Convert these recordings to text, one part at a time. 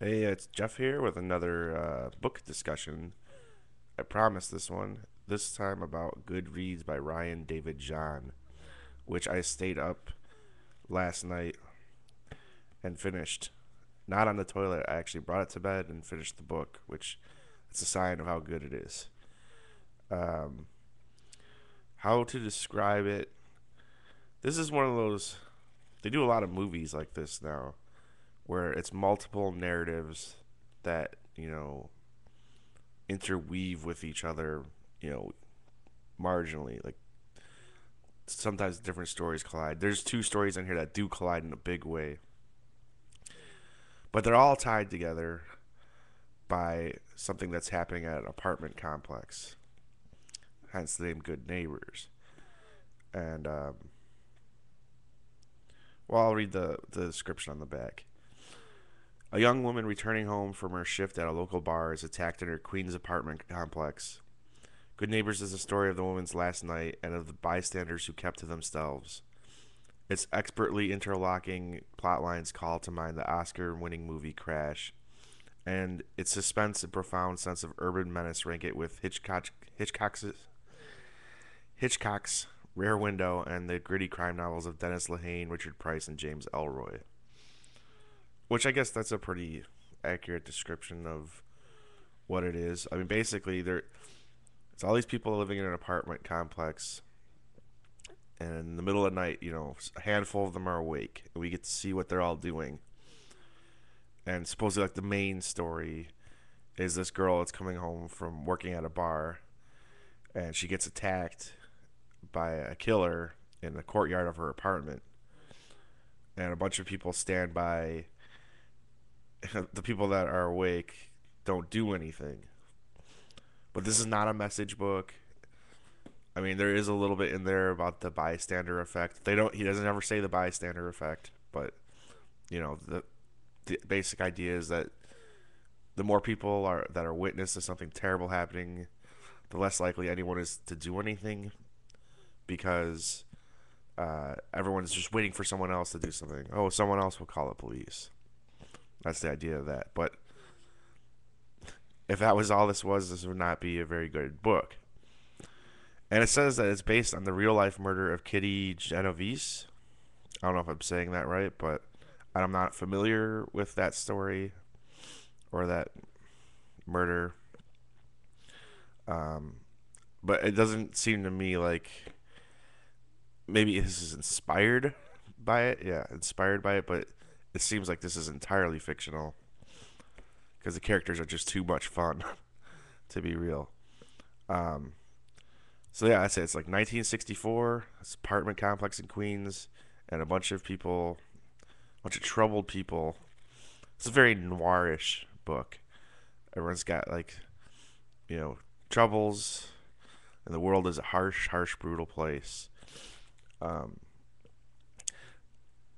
Hey, it's Jeff here with another book discussion. I promise this one, this time about Good Reads by Ryan David Jahn, which I stayed up last night and finished. Not on the toilet, I actually brought it to bed and finished the book, which it's a sign of how good it is. Um, how to describe it? This is one of those, they do a lot of movies like this now, where it's multiple narratives that, interweave with each other, you know, marginally. Like sometimes different stories collide. There's two stories in here that do collide in a big way, but they're all tied together by something that's happening at an apartment complex. Hence the name Good Neighbors. And I'll read the description on the back. A young woman returning home from her shift at a local bar is attacked in her Queens apartment complex. Good Neighbors is the story of the woman's last night and of the bystanders who kept to themselves. Its expertly interlocking plot lines call to mind the Oscar winning movie Crash, and its suspense and profound sense of urban menace rank it with Hitchcock's Rare Window and the gritty crime novels of Dennis Lehane, Richard Price, and James Ellroy. Which I guess that's a pretty accurate description of what it is. I mean, basically, it's all these people living in an apartment complex, and in the middle of the night, a handful of them are awake, and we get to see what they're all doing. And supposedly, like, the main story is this girl that's coming home from working at a bar, and she gets attacked by a killer in the courtyard of her apartment. And a bunch of people stand by. The people that are awake don't do anything. But this is not a message book. I mean, there is a little bit in there about the bystander effect. He doesn't ever say the bystander effect, but the basic idea is that the more people that are witness to something terrible happening, the less likely anyone is to do anything, because everyone's just waiting for someone else to do something. Oh, someone else will call the police. That's the idea of that. But if that was all this would not be a very good book. And it says that it's based on the real life murder of Kitty Genovese. I don't know if I'm saying that right, but I'm not familiar with that story or that murder. Um, but it doesn't seem to me like maybe this is inspired by it. Yeah, inspired by it, but it seems like this is entirely fictional because the characters are just too much fun to be real. Um, so yeah, I say it's like 1964. It's an apartment complex in Queens, and a bunch of people, a bunch of troubled people. It's a very noirish book. Everyone's got like, you know, troubles, and the world is a harsh, harsh, brutal place. Um,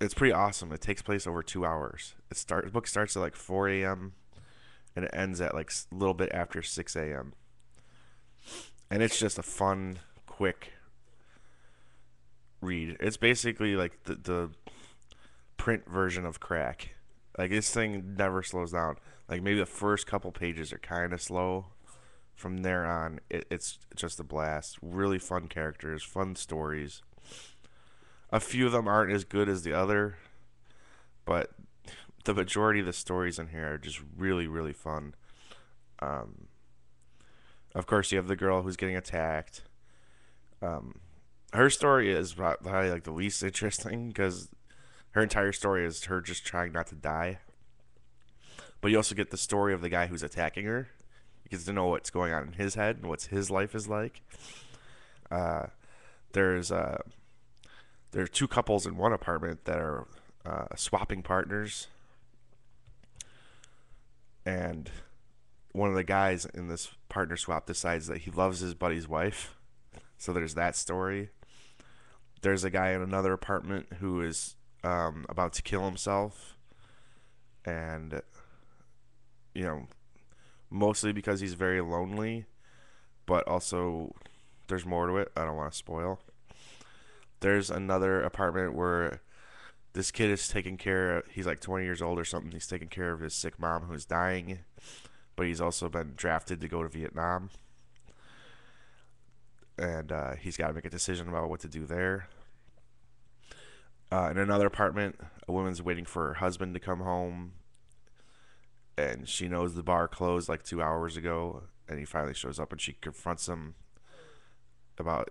it's pretty awesome. It takes place over 2 hours. The book starts at like 4 a.m. and it ends at like a little bit after 6 a.m. And it's just a fun, quick read. It's basically like the print version of crack. Like this thing never slows down. Like maybe the first couple pages are kind of slow. From there on, it's just a blast. Really fun characters, fun stories. A few of them aren't as good as the other, but the majority of the stories in here are just really, really fun. Um, of course, you have the girl who's getting attacked. Um, her story is probably like the least interesting because her entire story is her just trying not to die. But you also get the story of the guy who's attacking her. You get to know what's going on in his head and what his life is like. Uh, there's there are two couples in one apartment that are swapping partners, and one of the guys in this partner swap decides that he loves his buddy's wife. So there's that story. There's a guy in another apartment who is about to kill himself, and you know, mostly because he's very lonely, but also there's more to it. I don't want to spoil. There's another apartment where This kid is taking care of, he's like 20 years old or something. He's taking care of his sick mom who's dying, but he's also been drafted to go to Vietnam. And he's got to make a decision about what to do there. In another apartment, a woman's waiting for her husband to come home, and she knows the bar closed like 2 hours ago. And he finally shows up, and she confronts him about,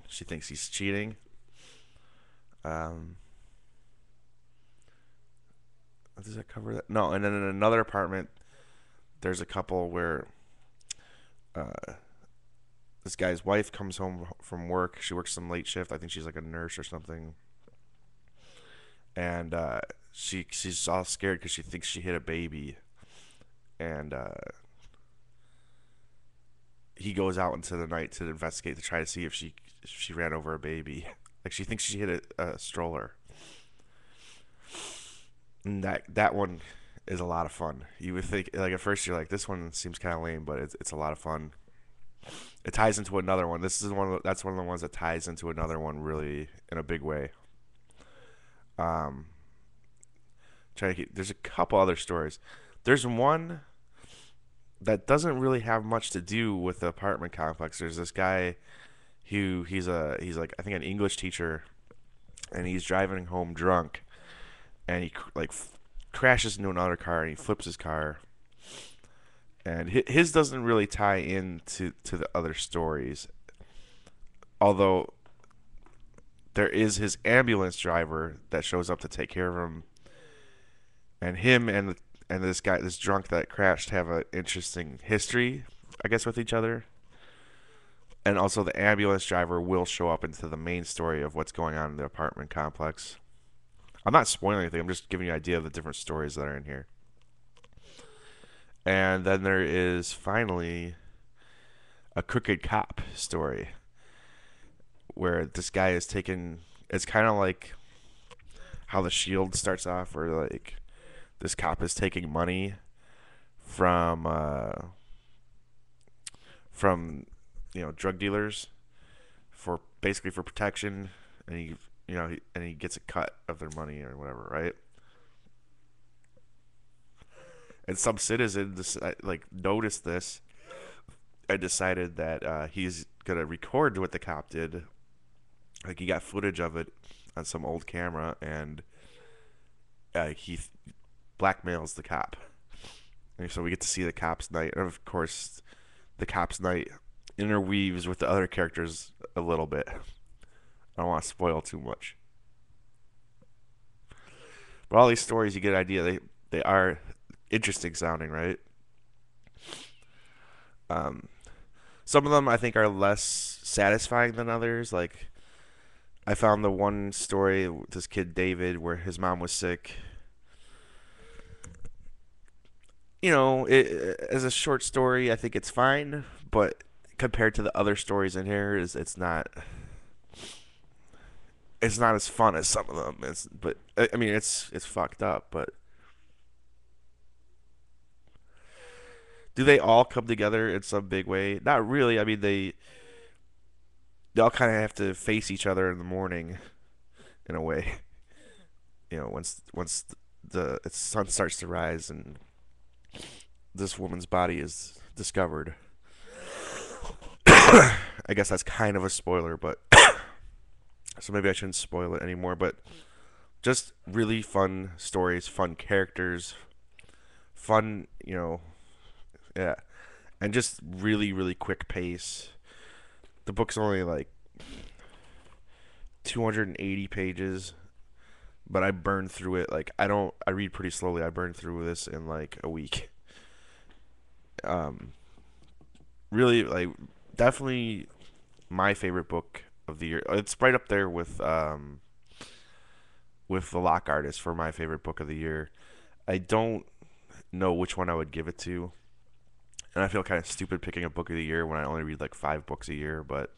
she thinks he's cheating. Does that cover that? No. And then in another apartment, there's a couple where this guy's wife comes home from work. She works some late shift. I think she's like a nurse or something. And she's all scared because she thinks she hit a baby. And he goes out into the night to investigate to try to see if she ran over a baby. Like she thinks she hit a stroller. And that one is a lot of fun. You would think, like, at first you're like, this one seems kind of lame, but it's a lot of fun. It ties into another one. That's one of the ones that ties into another one really in a big way. There's a couple other stories. There's one that doesn't really have much to do with the apartment complex. There's this guy who he's like, I think, an English teacher, and he's driving home drunk, and he crashes into another car, and he flips his car. And his doesn't really tie into the other stories, although there is his ambulance driver that shows up to take care of him, and him and this drunk that crashed have an interesting history, I guess, with each other. And also the ambulance driver will show up into the main story of what's going on in the apartment complex. I'm not spoiling anything. I'm just giving you an idea of the different stories that are in here. And then there is finally a crooked cop story where this guy is taken. It's kind of like how The Shield starts off, where like this cop is taking money from drug dealers for basically for protection, and he gets a cut of their money or whatever, right? And some citizen noticed this and decided that he's gonna record what the cop did. Like, he got footage of it on some old camera, and he blackmails the cop. And so we get to see the cop's night, and of course, the cop's night interweaves with the other characters a little bit. I don't want to spoil too much. But all these stories, you get an idea. They are interesting sounding, right? Some of them I think are less satisfying than others. Like, I found the one story with this kid David where his mom was sick. As a short story, I think it's fine, but compared to the other stories in here, it's not as fun as some of them. It's fucked up, but do they all come together in some big way? Not really. I mean, they all kind of have to face each other in the morning, in a way. Once the sun starts to rise and this woman's body is discovered. I guess that's kind of a spoiler, but so maybe I shouldn't spoil it anymore. But just really fun stories, fun characters, fun, yeah, and just really, really quick pace. The book's only like 280 pages, but I burned through it. Like, I read pretty slowly. I burned through this in like a week. Really, like, definitely my favorite book of the year. It's right up there with The Lock Artist for my favorite book of the year. I don't know which one I would give it to, and I feel kind of stupid picking a book of the year when I only read like 5 books a year. But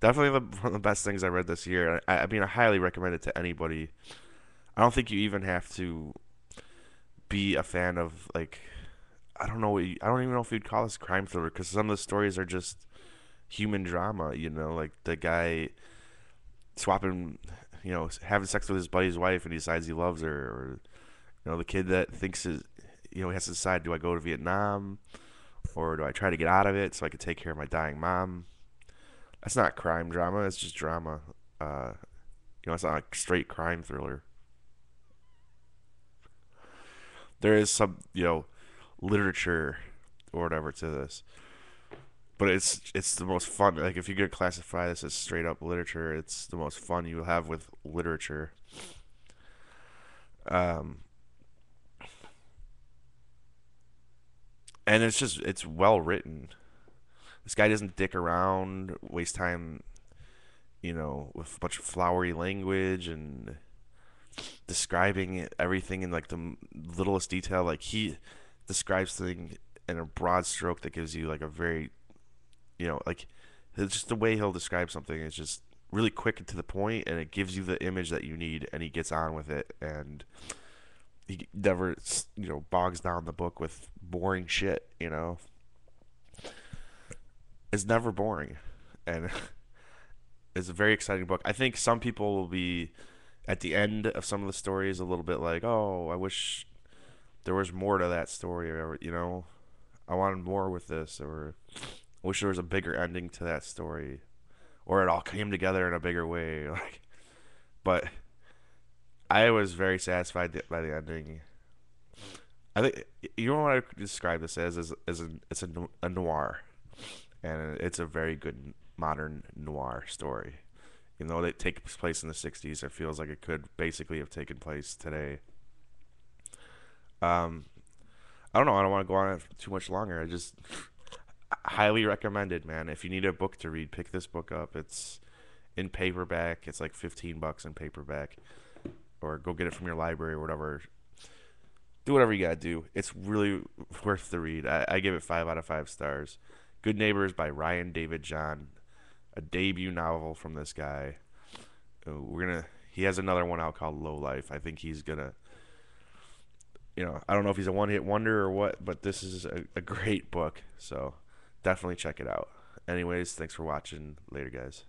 definitely one of the best things I read this year. I mean, I highly recommend it to anybody. I don't think you even have to be a fan of, like, I don't even know if you'd call this crime thriller, because some of the stories are just human drama. Like, the guy swapping, having sex with his buddy's wife and he decides he loves her, or the kid that thinks he has to decide, do I go to Vietnam or do I try to get out of it so I can take care of my dying mom? That's not crime drama. It's just drama. It's not a straight crime thriller. There is some, literature or whatever to this, but it's the most fun. Like if you could classify this as straight up literature, it's the most fun you have with literature. Um, and it's well written. This guy doesn't dick around, waste time, with a bunch of flowery language and describing everything in like the littlest detail. Like he describes things in a broad stroke that gives you like a very, like it's just the way he'll describe something is just really quick and to the point, and it gives you the image that you need, and he gets on with it, and he never, bogs down the book with boring shit. It's never boring, and it's a very exciting book. I think some people will be at the end of some of the stories a little bit like, oh, I wish there was more to that story, or I wanted more with this, or I wish there was a bigger ending to that story, or it all came together in a bigger way. Like, but I was very satisfied by the ending. I think what I describe this it's a noir, and it's a very good modern noir story. Even though it takes place in the '60s, it feels like it could basically have taken place today. Um, I don't know. I don't want to go on it too much longer. I just highly recommend it, man. If you need a book to read, pick this book up. It's in paperback. It's like $15 in paperback, or go get it from your library or whatever. Do whatever you gotta do. It's really worth the read. I give it 5 out of 5 stars. Good Neighbors by Ryan David Jahn, a debut novel from this guy. He has another one out called Low Life. I think he's gonna, I don't know if he's a one hit wonder or what, but this is a great book. So definitely check it out. Anyways, thanks for watching. Later, guys.